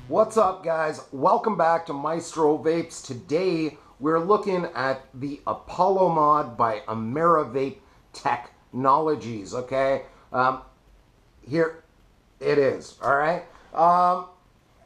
What's up, guys? Welcome back to Maestro Vapes. Today we're looking at the Apollo mod by AmeraVape Technologies. Okay, here it is. All right.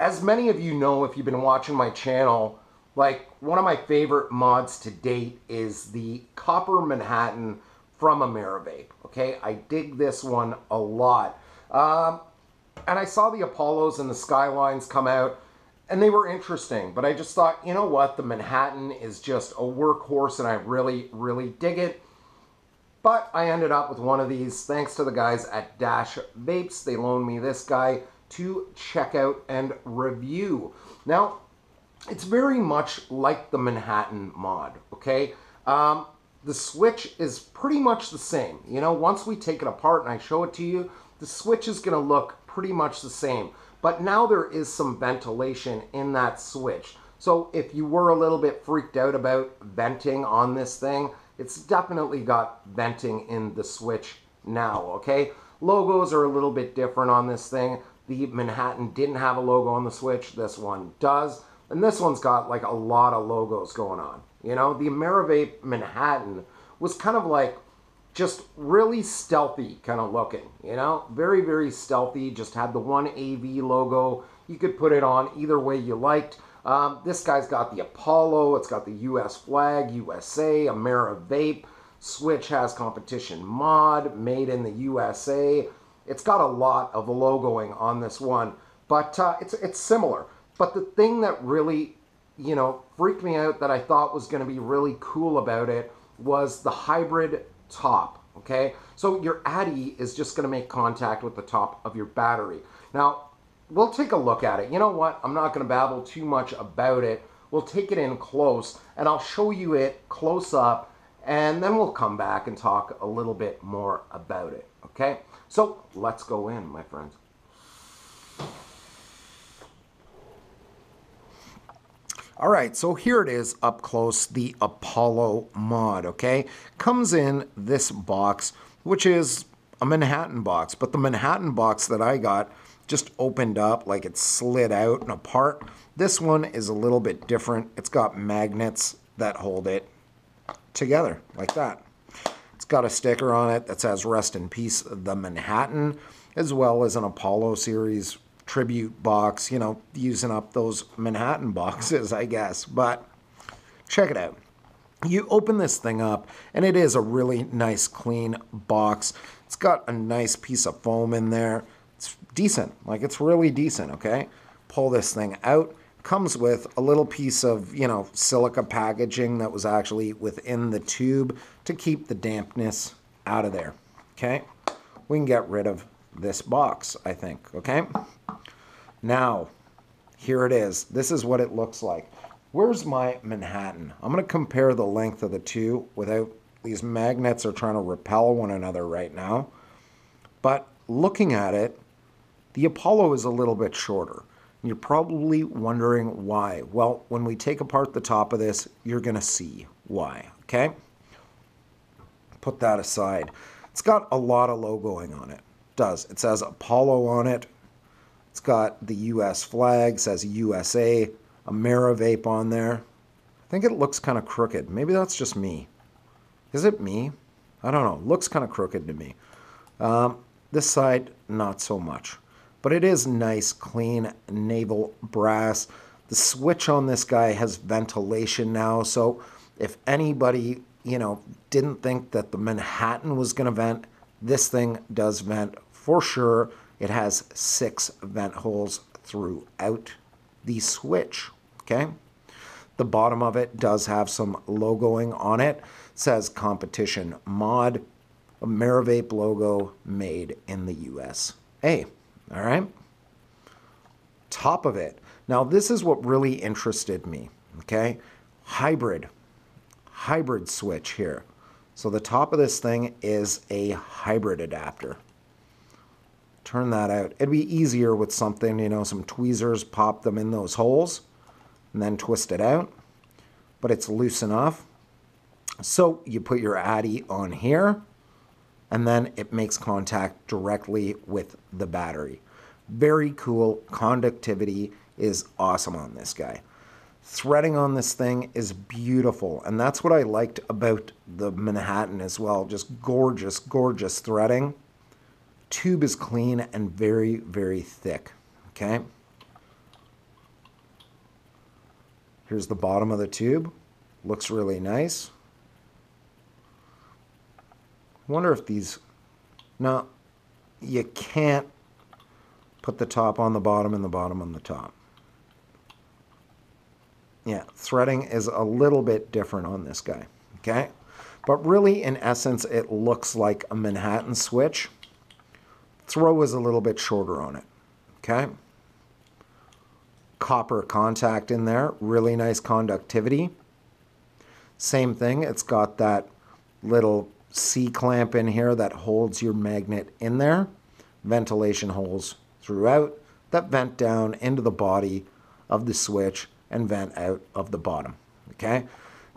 As many of you know, if you've been watching my channel, like one of my favorite mods to date is the Copper Manhattan from AmeraVape. Okay, I dig this one a lot. And I saw the Apollos and the Skylines come out, and they were interesting. But I just thought, you know what? The Manhattan is just a workhorse, and I really, really dig it. But I ended up with one of these thanks to the guys at Vapes. They loaned me this guy to check out and review. Now, it's very much like the Manhattan mod, okay? The switch is pretty much the same. You know, once we take it apart and I show it to you, the switch is going to look pretty much the same. But now there is some ventilation in that switch. So if you were a little bit freaked out about venting on this thing, it's definitely got venting in the switch now, okay? Logos are a little bit different on this thing. The Manhattan didn't have a logo on the switch. This one does. And this one's got like a lot of logos going on. You know, the AmeraVape Manhattan was kind of like just really stealthy kind of looking, you know, very, very stealthy. Just had the one AV logo. You could put it on either way you liked. This guy's got the Apollo. It's got the US flag, USA, AmeraVape. Switch has competition mod, made in the USA. It's got a lot of logoing on this one, but it's similar. But the thing that really, you know, freaked me out that I thought was going to be really cool about it was the hybrid top, okay? So your Addy is just going to make contact with the top of your battery. Now, we'll take a look at it. You know what? I'm not going to babble too much about it. We'll take it in close, and I'll show you it close up, and then we'll come back and talk a little bit more about it, okay? So let's go in, my friends. All right, so here it is up close, the Apollo mod, okay? Comes in this box, which is a Manhattan box, but the Manhattan box that I got just opened up, like it slid out and apart. This one is a little bit different. It's got magnets that hold it together, like that. It's got a sticker on it that says, "Rest in peace, the Manhattan," as well as an Apollo series tribute box, you know, using up those Manhattan boxes, I guess. But check it out. You open this thing up, and it is a really nice, clean box. It's got a nice piece of foam in there. It's decent. Like, it's really decent, okay? Pull this thing out. Comes with a little piece of, you know, silica packaging that was actually within the tube to keep the dampness out of there, okay? We can get rid of this box, I think, okay? Now, here it is. This is what it looks like. Where's my Manhattan? I'm going to compare the length of the two without these magnets are trying to repel one another right now. But looking at it, the Apollo is a little bit shorter. You're probably wondering why. Well, when we take apart the top of this, you're going to see why, okay? Put that aside. It's got a lot of logoing on it. It does. It says Apollo on it. It's got the US flag, says USA, AmeraVape on there. I think it looks kind of crooked. Maybe that's just me. Is it me? I don't know. Looks kind of crooked to me. This side, not so much. But it is nice, clean naval brass. The switch on this guy has ventilation now. So if anybody, you know, didn't think that the Manhattan was going to vent, this thing does vent for sure. It has 6 vent holes throughout the switch, okay? The bottom of it does have some logoing on it. It says competition mod, AmeraVape logo made in the USA, all right? Top of it. Now, this is what really interested me, okay? Hybrid switch here. So the top of this thing is a hybrid adapter. Turn that out. It'd be easier with something, you know, some tweezers, pop them in those holes and then twist it out. But it's loose enough. So you put your Addy on here and then it makes contact directly with the battery. Very cool conductivity, is awesome on this guy. Threading on this thing is beautiful, and that's what I liked about the Manhattan as well. Just gorgeous, gorgeous threading. Tube is clean and very, very thick, okay? Here's the bottom of the tube. Looks really nice. Wonder if these... No, you can't put the top on the bottom and the bottom on the top. Yeah, threading is a little bit different on this guy, okay? But really, in essence, it looks like a Manhattan switch. Throw is a little bit shorter on it, okay? Copper contact in there, really nice conductivity. Same thing, it's got that little C-clamp in here that holds your magnet in there. Ventilation holes throughout that vent down into the body of the switch and vent out of the bottom, okay?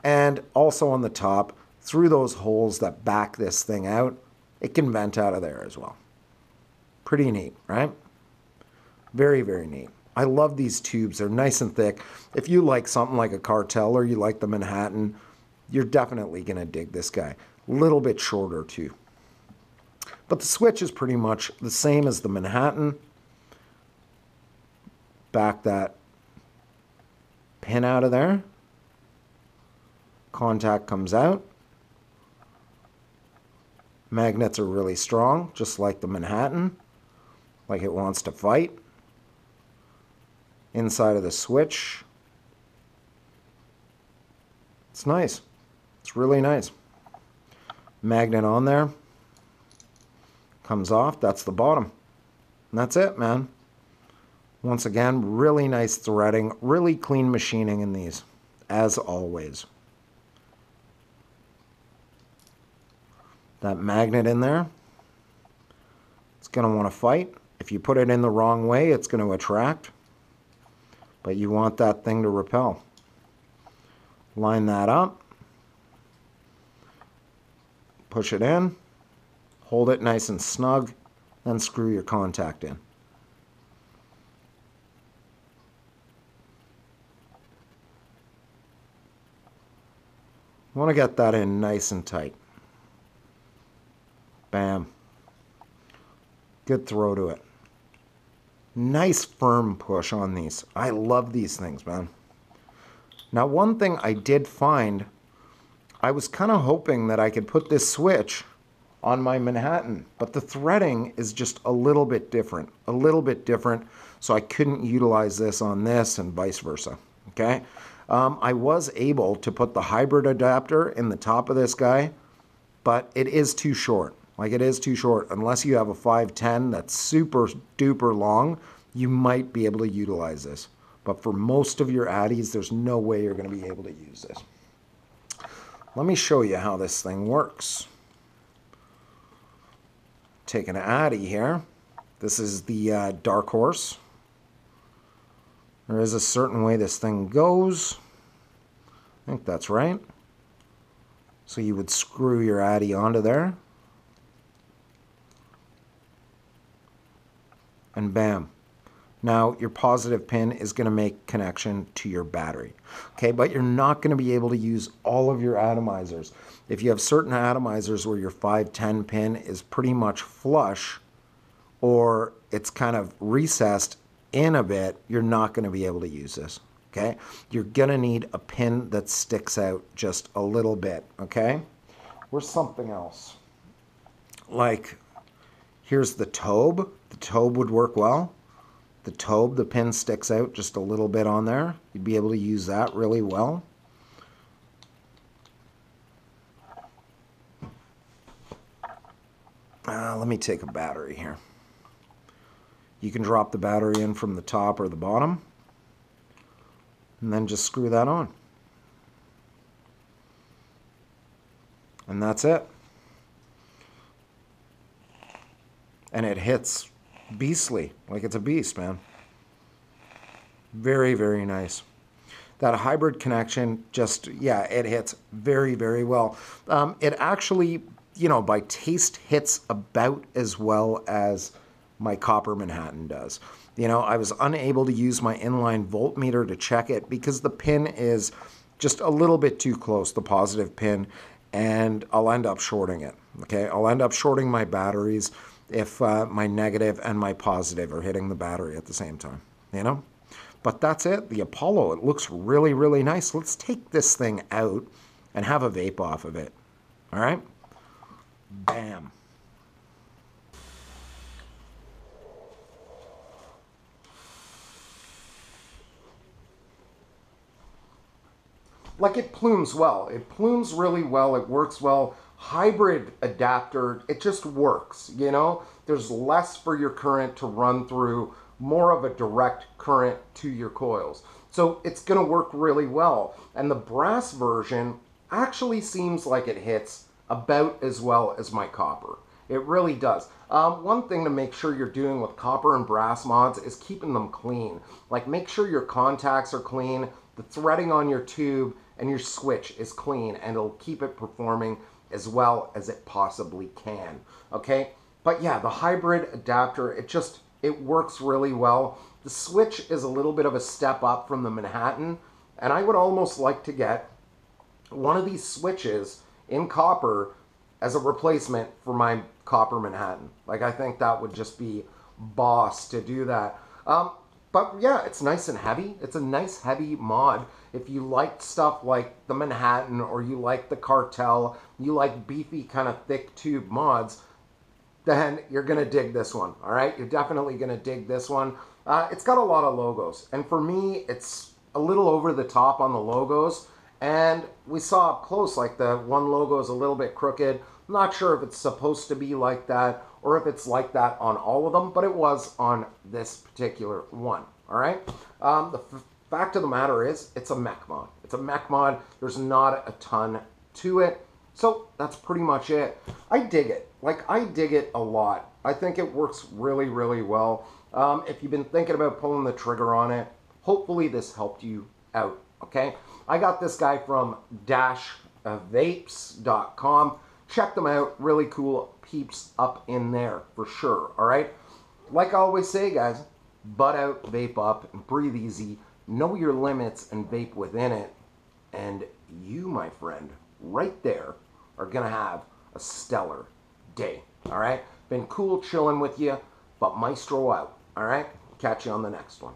And also on the top, through those holes that back this thing out, it can vent out of there as well. Pretty neat, right? Very, very neat. I love these tubes. They're nice and thick. If you like something like a Cartel or you like the Manhattan, you're definitely going to dig this guy. A little bit shorter too. But the switch is pretty much the same as the Manhattan. Back that pin out of there. Contact comes out. Magnets are really strong, just like the Manhattan. Like it wants to fight. Inside of the switch. It's nice. It's really nice. Magnet on there. Comes off. That's the bottom. And that's it, man. Once again, really nice threading. Really clean machining in these, as always. That magnet in there. It's going to want to fight. If you put it in the wrong way, it's going to attract. But you want that thing to repel. Line that up. Push it in. Hold it nice and snug. Then screw your contact in. Want to get that in nice and tight. Bam. Good throw to it. Nice firm push on these. I love these things, man. Now, one thing I did find, I was kind of hoping that I could put this switch on my Manhattan, but the threading is just a little bit different. A little bit different, so I couldn't utilize this on this and vice versa, okay? I was able to put the hybrid adapter in the top of this guy, but it is too short. Like, it is too short. Unless you have a 510 that's super duper long, you might be able to utilize this. But for most of your Addies, there's no way you're going to be able to use this. Let me show you how this thing works. Take an Addy here. This is the Dark Horse. There is a certain way this thing goes. I think that's right. So you would screw your Addy onto there. And bam. Now your positive pin is going to make connection to your battery. Okay, but you're not going to be able to use all of your atomizers. If you have certain atomizers where your 510 pin is pretty much flush or it's kind of recessed in a bit, you're not going to be able to use this. Okay, you're going to need a pin that sticks out just a little bit. Okay, where's something else? Like, here's the tobe. The tobe would work well. The tobe, the pin sticks out just a little bit on there. You'd be able to use that really well. Let me take a battery here. You can drop the battery in from the top or the bottom, and then just screw that on. And that's it. And it hits beastly, like it's a beast, man. Very, very nice. That hybrid connection just, yeah, it hits very, very well. It actually, you know, by taste hits about as well as my copper Manhattan does. You know, I was unable to use my inline voltmeter to check it because the pin is just a little bit too close, the positive pin, and I'll end up shorting it, okay? I'll end up shorting my batteries if my negative and my positive are hitting the battery at the same time, you know? But that's it, the Apollo. It looks really, really nice. Let's take this thing out and have a vape off of it, all right? Bam. Like, it plumes well. It plumes really well. It works well. Hybrid adapter, it just works, you know? There's less for your current to run through, more of a direct current to your coils. So it's gonna work really well. And the brass version actually seems like it hits about as well as my copper. It really does. One thing to make sure you're doing with copper and brass mods is keeping them clean. Like, make sure your contacts are clean, the threading on your tube and your switch is clean, and it'll keep it performing as well as it possibly can, okay? But yeah, the hybrid adapter, it works really well. The switch is a little bit of a step up from the Manhattan, and I would almost like to get one of these switches in copper as a replacement for my copper Manhattan. Like, I think that would just be boss to do that. But yeah, it's nice and heavy. It's a nice heavy mod. If you like stuff like the Manhattan, or you like the Cartel, you like beefy kind of thick tube mods, then you're gonna dig this one, all right? You're definitely gonna dig this one. It's got a lot of logos, and for me, it's a little over the top on the logos, and we saw up close, like, the one logo is a little bit crooked. I'm not sure if it's supposed to be like that, or if it's like that on all of them, but it was on this particular one, all right? The fact of the matter is, it's a mech mod. It's a mech mod. There's not a ton to it, so that's pretty much it. I dig it. Like, I dig it a lot. I think it works really, really well. If you've been thinking about pulling the trigger on it, hopefully this helped you out, okay? I got this guy from Vapes.com. Check them out. Really cool peeps up in there for sure, all right? Like I always say, guys, butt out, vape up, and breathe easy. Know your limits and vape within it. And you, my friend, right there, are going to have a stellar day, all right? Been cool chilling with you, but Maestro out, all right? Catch you on the next one.